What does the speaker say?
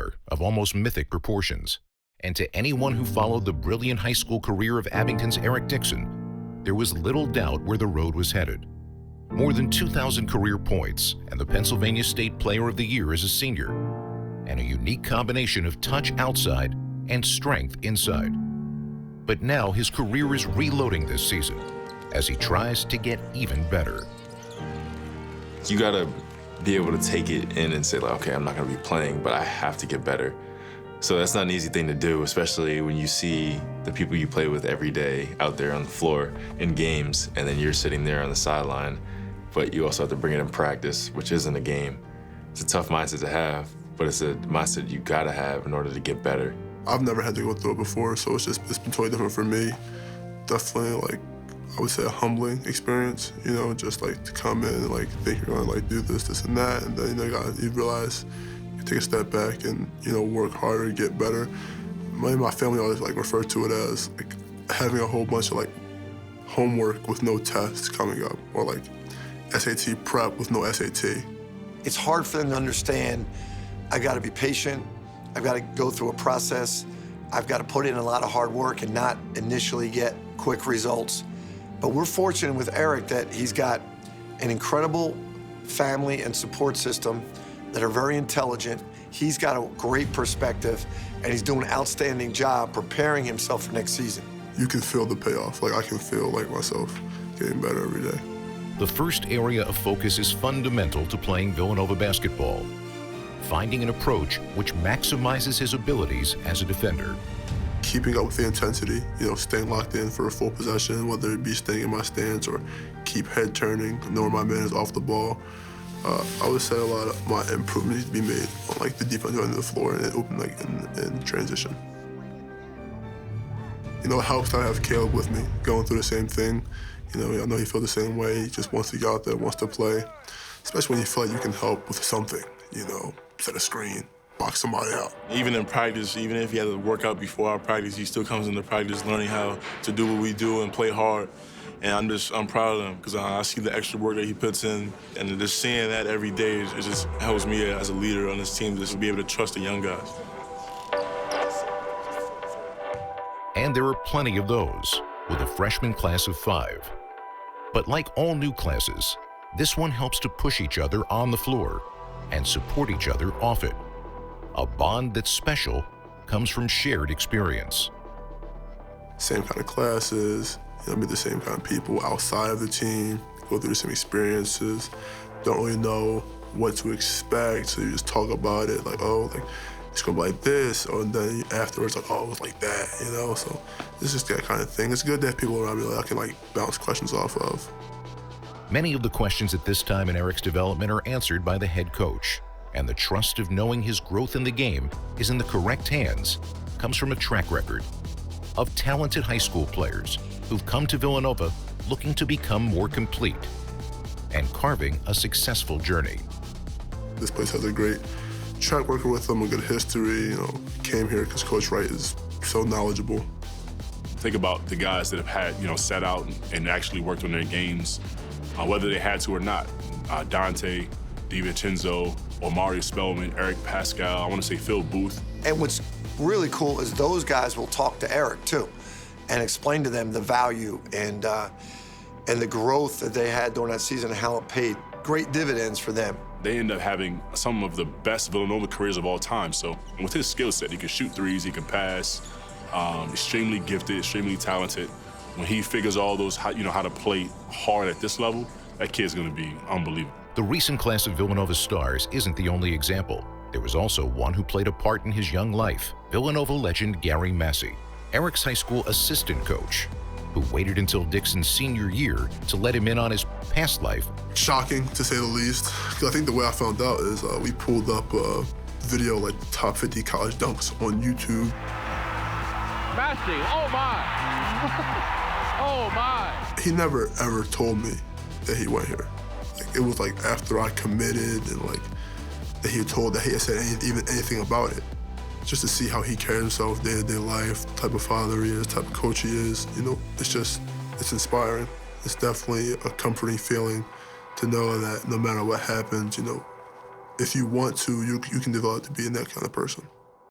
star of almost mythic proportions. And to anyone who followed the brilliant high school career of Abington's Eric Dixon, there was little doubt where the road was headed. More than 2,000 career points and the Pennsylvania State Player of the Year as a senior, and a unique combination of touch outside and strength inside. But now his career is reloading this season as he tries to get even better. You gotta be able to take it in and say, like, okay, I'm not gonna be playing, but I have to get better. So that's not an easy thing to do, especially when you see the people you play with every day out there on the floor in games, and then you're sitting there on the sideline, but you also have to bring it in practice, which isn't a game. It's a tough mindset to have, but it's a mindset you gotta have in order to get better. I've never had to go through it before, so it's been totally different for me. Definitely, like, I would say a humbling experience, you know, just like to come in and like think you're gonna like do this, and that, and then you realize you take a step back and, you know, work harder, get better. My family always like refer to it as like having a whole bunch of like homework with no tests coming up, or like SAT prep with no SAT. It's hard for them to understand. I've got to be patient. I've got to go through a process. I've got to put in a lot of hard work and not initially get quick results. But we're fortunate with Eric that he's got an incredible family and support system that are very intelligent. He's got a great perspective, and he's doing an outstanding job preparing himself for next season. You can feel the payoff. Like, I can feel like myself getting better every day. The first area of focus is fundamental to playing Villanova basketball. Finding an approach which maximizes his abilities as a defender. Keeping up with the intensity, you know, staying locked in for a full possession, whether it be staying in my stance or keep head turning, knowing my man is off the ball. I would say a lot of my improvement needs to be made on like the defensive end of the floor and open like in transition. You know, it helps that I have Caleb with me, going through the same thing. You know, I know he feels the same way. He just wants to get out there, wants to play. Especially when you feel like you can help with something, you know, set a screen, box somebody out. Even in practice, even if he had to work out before our practice, he still comes into practice learning how to do what we do and play hard. And I'm proud of him because I see the extra work that he puts in, and just seeing that every day, it just helps me as a leader on this team just to be able to trust the young guys. And there are plenty of those with a freshman class of 5. But like all new classes, this one helps to push each other on the floor and support each other off it. A bond that's special comes from shared experience. Same kind of classes, you know, meet the same kind of people outside of the team, go through the same experiences, don't really know what to expect, so you just talk about it, like, oh, like, it's gonna be like this, or then afterwards, like, oh, it was like that, you know? So it's just that kind of thing. It's good to have people around me that I can, like, bounce questions off of. Many of the questions at this time in Eric's development are answered by the head coach, and the trust of knowing his growth in the game is in the correct hands comes from a track record of talented high school players who've come to Villanova looking to become more complete and carving a successful journey. This place has a great track record with them, a good history. You know, came here because Coach Wright is so knowledgeable. Think about the guys that have had, you know, sat out and actually worked on their games, whether they had to or not. Dante DiVincenzo, Omari Spellman, Eric Pascal, I want to say Phil Booth. And what's really cool is those guys will talk to Eric too and explain to them the value and the growth that they had during that season and how it paid great dividends for them. They end up having some of the best Villanova careers of all time. So with his skill set, he can shoot threes, he can pass, extremely gifted, extremely talented. When he figures all those, how to play hard at this level, that kid's gonna be unbelievable. The recent class of Villanova stars isn't the only example. There was also one who played a part in his young life, Villanova legend Gary Massey, Eric's high school assistant coach, who waited until Dixon's senior year to let him in on his past life. Shocking, to say the least. Because I think the way I found out is we pulled up a video, like the top 50 college dunks on YouTube. Massey, oh my! Oh my! He never ever told me that he went here. Like, it was like after I committed and like that he had told that he had said anything about it. Just to see how he carried himself day-to-day life, the type of father he is, the type of coach he is, you know, it's inspiring. It's definitely a comforting feeling to know that no matter what happens, you know, if you want to, you can develop to being that kind of person.